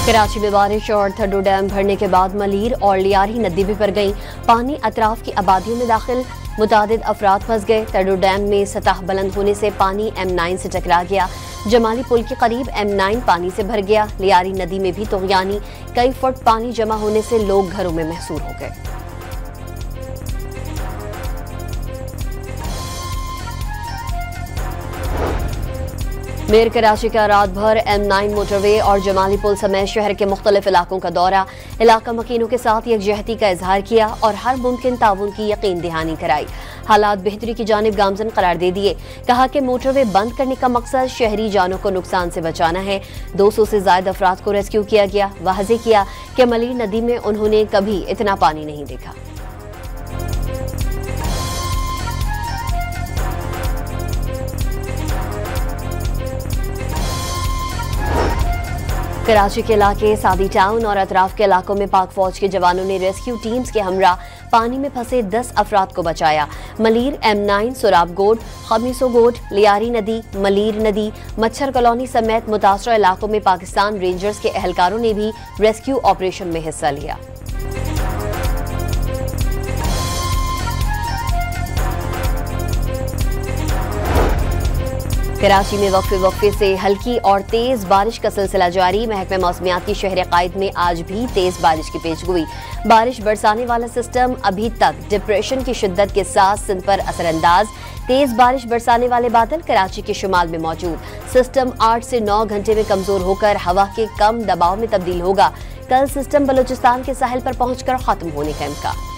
कराची में बारिश और थड्डो डैम भरने के बाद मलीर और लियारी नदी भी भर गई। पानी अतराफ की आबादियों में दाखिल, मुतादिद अफराद फंस गए। थड्डो डैम में सतह बुलंद होने से पानी M9 से टकरा गया। जमाली पुल के करीब M9 पानी से भर गया। लियारी नदी में भी तुग़यानी, कई फुट पानी जमा होने से लोग घरों में महसूर हो गए। मेयर कराची का रात भर M9 मोटरवे और जमाली पुल समेत शहर के मुख्तलिफ इलाकों का दौरा, इलाका मकीनों के साथ यकजहती का इजहार किया और हर मुमकिन ताउन की यकीन दहानी कराई। हालात बेहतरी की जानिब गामजन करार दे दिए। कहा कि मोटरवे बंद करने का मकसद शहरी जानों को नुकसान से बचाना है। 200 से ज्यादा अफराद को रेस्क्यू किया गया। वाज़ेह किया कि मलीर नदी में उन्होंने कभी इतना पानी नहीं देखा। कराची के इलाके सादी टाउन और अतराफ के इलाकों में पाक फौज के जवानों ने रेस्क्यू टीम्स के हमरा पानी में फंसे 10 अफराद को बचाया। मलीर, M9, सुराब गोड, खमीसो गोड, लियारी नदी, मलीर नदी, मच्छर कॉलोनी समेत मुतासरा इलाकों में पाकिस्तान रेंजर्स के एहलकारों ने भी रेस्क्यू ऑपरेशन में हिस्सा लिया। कराची में वक्फे से हल्की और तेज बारिश का सिलसिला जारी। महकमे मौसमियात की शहर कायद में आज भी तेज बारिश की पेशगोई। बारिश बरसाने वाला सिस्टम अभी तक डिप्रेशन की शिद्दत के साथ सिंध पर असरअंदाज। तेज बारिश बरसाने वाले बादल कराची के शुमाल में मौजूद। सिस्टम 8 से 9 घंटे में कमजोर होकर हवा के कम दबाव में तब्दील होगा। कल सिस्टम बलूचिस्तान के साहिल पर पहुंचकर खत्म होने का इम्कान।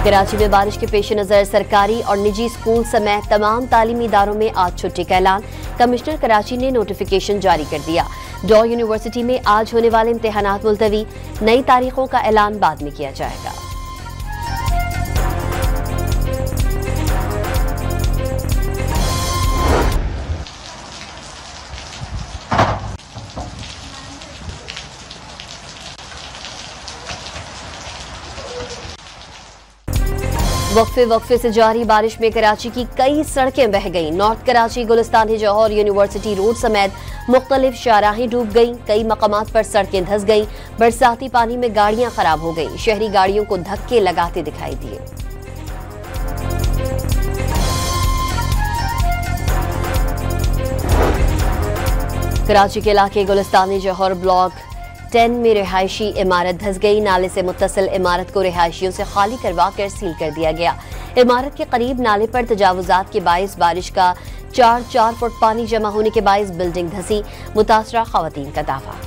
कराची में बारिश के पेश नजर सरकारी और निजी स्कूल समेत तमाम तालीमी इदारों में आज छुट्टी का ऐलान। कमिश्नर कराची ने नोटिफिकेशन जारी कर दिया। डॉ यूनिवर्सिटी में आज होने वाले इम्तिहानात मुलतवी। नई तारीखों का ऐलान बाद में किया जाएगा। वक्फे से जारी बारिश में कराची की कई सड़कें बह गईं। नॉर्थ कराची, गुलिस्तान जौहर, यूनिवर्सिटी रोड समेत मुख्तलिफ शाहराहें डूब गईं। कई मकामात पर सड़कें धंस गईं। बरसाती पानी में गाड़ियां खराब हो गईं। शहरी गाड़ियों को धक्के लगाते दिखाई दिए। कराची के इलाके गुलिस्तान जौहर ब्लॉक 10 में रिहायशी इमारत धंस गई। नाले से मुत्तसिल इमारत को रिहायशियों से खाली करवा कर सील कर दिया गया। इमारत के करीब नाले पर तजावुजात के बाइस बारिश का 4 फुट पानी जमा होने के बाइस बिल्डिंग धंसी। मुतासरा खवातीन का दावा।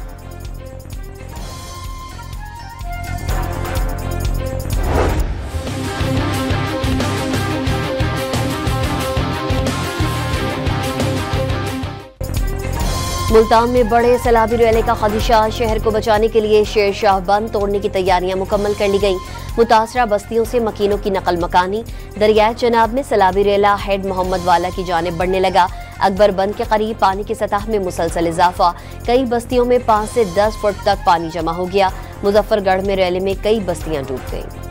मुल्तान में बड़े सैलाबी रैले का खदशा। शहर को बचाने के लिए शेर शाह बंद तोड़ने की तैयारियां मुकम्मल कर ली गईं। मुतासरा बस्तियों से मकीनों की नकल मकानी। दरियाए चनाब में सैलाबी रैला हेड मोहम्मद वाला की जानिब बढ़ने लगा। अकबर बंद के करीब पानी की सतह में मुसलसल इजाफा। कई बस्तियों में 5 से 10 फुट तक पानी जमा हो गया। मुजफ्फरगढ़ में रैले में कई बस्तियां डूब गईं।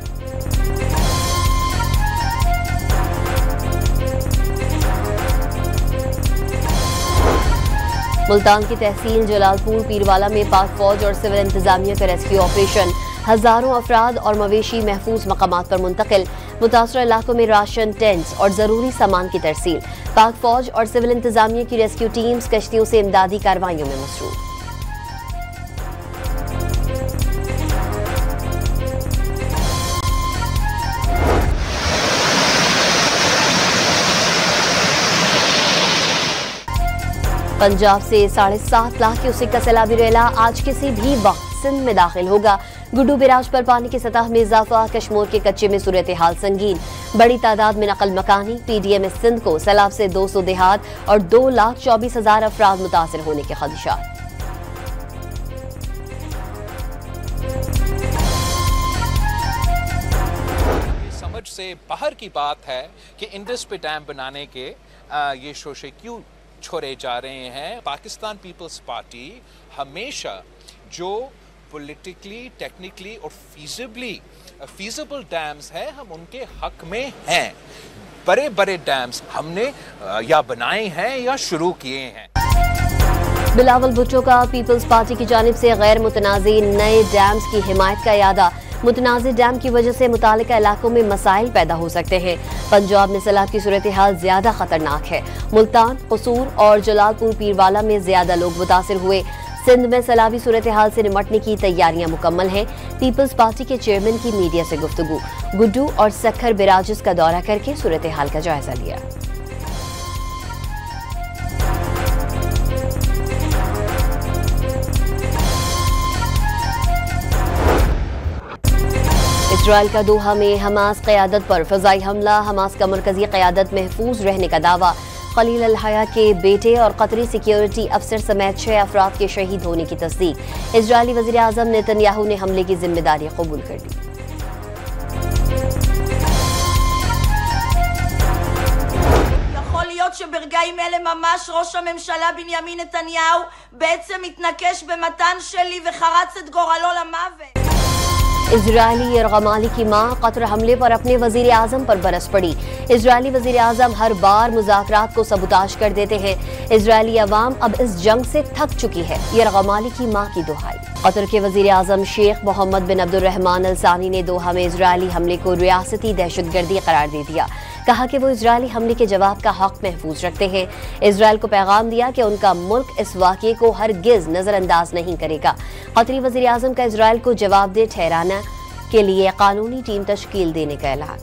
मुल्तान की तहसील जलालपुर पीरवाला में पाक फौज और सिविल इंतजामिया का रेस्क्यू ऑपरेशन। हजारों अफराद और मवेशी महफूज मकामात पर मुंतकिल। मुतासरा इलाकों में राशन, टेंट्स और जरूरी सामान की तरसील। पाक फौज और सिविल इंतजामिया की रेस्क्यू टीम्स कश्तियों से इमदादी कार्रवाइयों में मसरूफ। पंजाब से 7.5 लाख क्यूसेक का सैलाबी रैला आज किसी भी वक्त सिंध में दाखिल होगा। गुड्डू बैराज पर पानी की सतह में इजाफा। कश्मोर के कच्चे में सूरत हाल संगीन। बड़ी तादाद में नकल मकानी। PDM सिंध को सैलाब से 200 देहात और 2,24,000 अफराद मुतासिर होने के खदशात। समझ से बाहर की बात है कि इंडस पे डैम बनाने के ये शोशे क्यों छोड़े जा रहे हैं। पाकिस्तान पीपल्स पार्टी हमेशा जो पॉलिटिकली, टेक्निकली और फीजिबल डैम्स है हम उनके हक में हैं। बड़े बड़े डैम्स हमने या बनाए हैं या शुरू किए हैं। बिलावल भुट्टो का पीपल्स पार्टी की जानिब से गैर मुतनाज़ी नए डैम्स की हिमायत का इरादा। मुतनाज़ी डैम की वजह से मुतालिका इलाकों में मसाइल पैदा हो सकते हैं। पंजाब में सैलाब की सूरत हाल ज्यादा खतरनाक है। मुल्तान, कसूर और जलालपुर पीरवाला में ज्यादा लोग मुतासिर हुए। सिंध में सैलाबी सूरत हाल से निमटने की तैयारियां मुकम्मल हैं। पीपल्स पार्टी के चेयरमैन की मीडिया से गुफ्तगू। गुड्डू और सखर बिराजिस का दौरा करके सूरत हाल का जायजा लिया। इजराइल का दोहा में हमास क़यादत पर फ़ज़ाई हमला। हमास का मरकजी क़यादत महफूज रहने का दावा। खलील अल हया के बेटे और कतरी सिक्योरिटी अफसर समेत 6 अफराद के शहीद होने की तस्दीक। इजरायली वज़ीर आज़म नेतन्याहू ने हमले की जिम्मेदारी कबूल कर ली। יכול להיות שברגעים אלה ממש ראש הממשלה בנימין נתניהו בעצם מתנקש במתן שלי וחרץ את גורלו למוות। इजरायली यरगमाली की मां कतर हमले पर अपने वजीर आजम पर बरस पड़ी। इजरायली वजीर आजम हर बार मुज़ाकरात को सबूताज कर देते हैं। इजरायली अवाम अब इस जंग से थक चुकी है। यरगमाली की मां की दुहाई। कतर के वजीर आजम शेख मोहम्मद बिन अब्दुर्रहमान अल सानी ने दोहा में इजरायली हमले को रियासती दहशतगर्दी करार दे दिया। कहा कि वो इजरायली हमले के जवाब का हक महफूज रखते हैं। इजरायल को पैगाम दिया कि उनका मुल्क इस वाक़ये को हरगिज नजरअंदाज नहीं करेगा। कतरी वजीर आजम का इजरायल को जवाबदेह ठहराने के लिए कानूनी टीम तश्कील देने का ऐलान।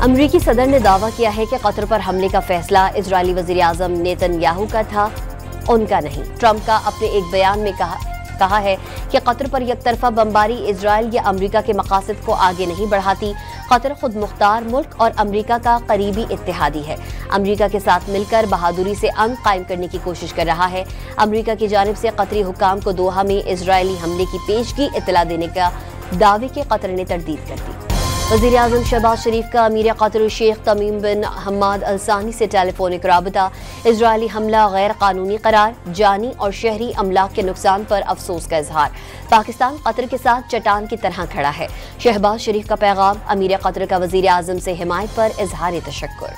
अमरीकी सदर ने दावा किया है कि कतर पर हमले का फैसला इजरायली वजीर आजम नेतन्याहू का था, उनका नहीं। ट्रंप का अपने एक बयान में कहा है कि कतर पर यकतरफा बमबारी इजरायल या अमरीका के मकासद को आगे नहीं बढ़ाती। कतर खुद मुख्तार मुल्क और अमरीका का करीबी इत्तेहादी है। अमरीका के साथ मिलकर बहादुरी से अमन कायम करने की कोशिश कर रहा है। अमरीका की जानिब से कतरी हुकाम को दोहा में इजरायली हमले की पेशगी इत्तला देने का दावे के कतर ने तरदीद कर दी। वज़ीर आज़म शहबाज शरीफ का अमीर कतर शेख तमीम बिन हम्माद अल सानी से टेलीफोनिक राबता। इजरायली हमला गैर कानूनी करार। जानी और शहरी अमलाक के नुकसान पर अफसोस का इजहार। पाकिस्तान कतर के साथ चट्टान की तरह खड़ा है। शहबाज शरीफ का पैगाम। अमीर कतर का वज़ीर आज़म से हिमायत पर इजहार तशक्कुर।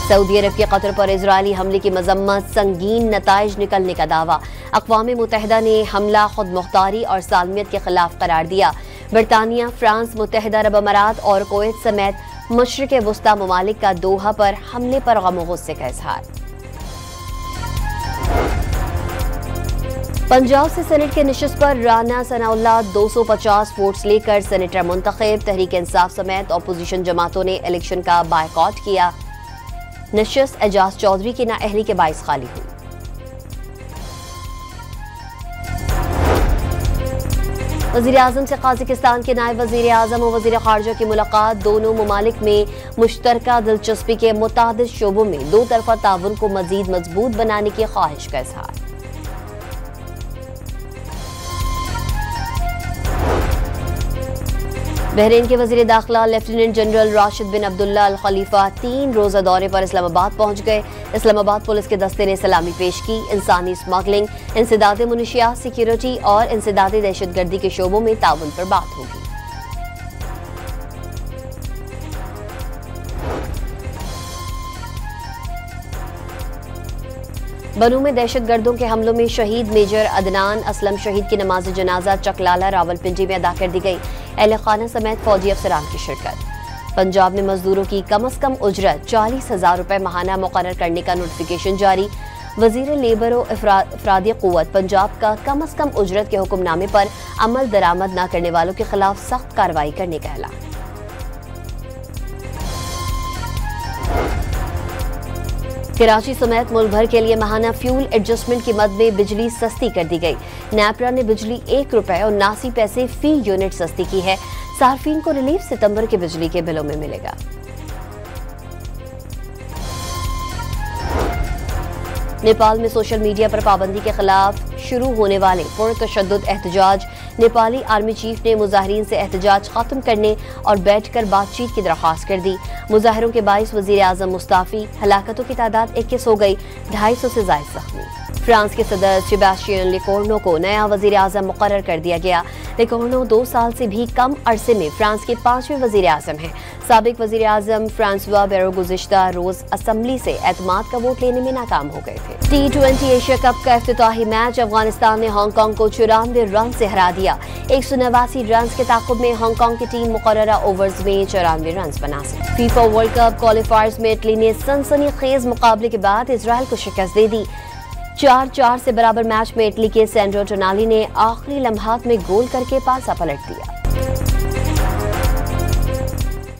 सऊदी अरब के कतर पर इजरायली हमले की मजम्मत। संगीन नताइज निकलने का दावा। अक़वाम मुत्तहिदा ने हमला खुद मुख्तारी और सालमियत के खिलाफ करार दिया। बरतानिया, फ्रांस, मुत्तहिदा अरब अमारात और कुवैत समेत मशरिक़ वुस्ता ममालिक का दोहा पर हमले पर गम और गुस्से का इजहार। पंजाब से सेनेट के नशिस्त पर राना सनाउल्लाह 250 वोट्स लेकर सेनेटर मुंतखब। तहरीक इंसाफ समेत अपोजिशन जमातों ने इलेक्शन का बायकॉट किया। नशिस्त एजाज चौधरी की नाअहली के बाइस खाली हुई। वज़ीर आज़म से काज़ाकिस्तान के नायब वज़ीर आज़म और वज़ीर ख़ारजा की मुलाकात। दोनों ममालिक में मुश्तरका दिलचस्पी के मुतादिद शोबों में दो तरफ़ा ताउन को मज़ीद मजबूत बनाने की ख्वाहिश का इज़हार। बहरीन के वज़ीर दाखिला लेफ्टिनेंट जनरल राशिद बिन अब्दुल्ला अल खलीफा 3 रोज़ा दौरे पर इस्लामाबाद पहुंच गए। इस्लामाबाद पुलिस के दस्ते ने सलामी पेश की। इंसानी स्मगलिंग, इंसदाद मुनशियात, सिक्योरिटी और इंसदादी दहशतगर्दी के शोबों में ताउन पर बात होगी। बनू में दहशतगर्दों के हमलों में शहीद मेजर अदनान असलम शहीद की नमाज जनाजा चकलाला रावलपिंडी में अदा कर दी गई। अहले खाना समेत फौजी अफसरान की शिरकत। पंजाब में मजदूरों की कम अज कम उजरत 40,000 रुपए माहाना मुकर्रर करने का नोटिफिकेशन जारी। वजीर लेबर और अफरादी क़ुव्वत पंजाब का कम अज कम उजरत के हुक्मनामे पर अमल दरामद न करने वालों के खिलाफ सख्त कार्रवाई करने का ऐलान। कराची समेत मुल्क भर के लिए माहाना फ्यूल एडजस्टमेंट की मद में बिजली सस्ती कर दी गई। नैपरा ने बिजली 1 रुपए और 79 पैसे फी यूनिट सस्ती की है। सार्फिन को रिलीफ सितंबर के बिजली के बिलों में मिलेगा। नेपाल में सोशल मीडिया पर पाबंदी के खिलाफ शुरू होने वाले पुरतशद्दुद एहतजाज। नेपाली आर्मी चीफ ने मुजाहिरीन से एहतजाज खत्म करने और बैठकर बातचीत की दरख्वास्त कर दी। मुजाहिरों के 22 वजीर आजम मुस्ताफी। हलाकतों की तादाद 21 हो गई। 250 से ज्यादा जख्मी। फ्रांस के सदर सेबास्टियन लेकोर्नो को नया वजीर आजम मुकर्रर कर दिया गया। लेकोर्नो 2 साल से भी कम अरसे में फ्रांस के 5वें वजीर आजम हैं। साबिक वजीर आजम फ्रांसवा बैरो गुज़िश्ता रोज असम्बली से एतमाद का वोट लेने में नाकाम हो गए थे। T20 एशिया कप का इफ्तिताही मैच अफगानिस्तान ने हांगकांग को 94 रन से हरा दिया। 189 रन के ताकुब में हांगकांग की टीम मुकर्ररा ओवर्स में 94 रन बना सकी। फीफा वर्ल्ड कप क्वालिफायर्स में इटली ने सनसनीखेज मुकाबले के बाद इजराइल को शिकस्त दे दी। 4-4 से बराबर मैच में इटली के सेंड्रो टोनाली ने आखिरी लम्हात में गोल करके पासा पलट दिया।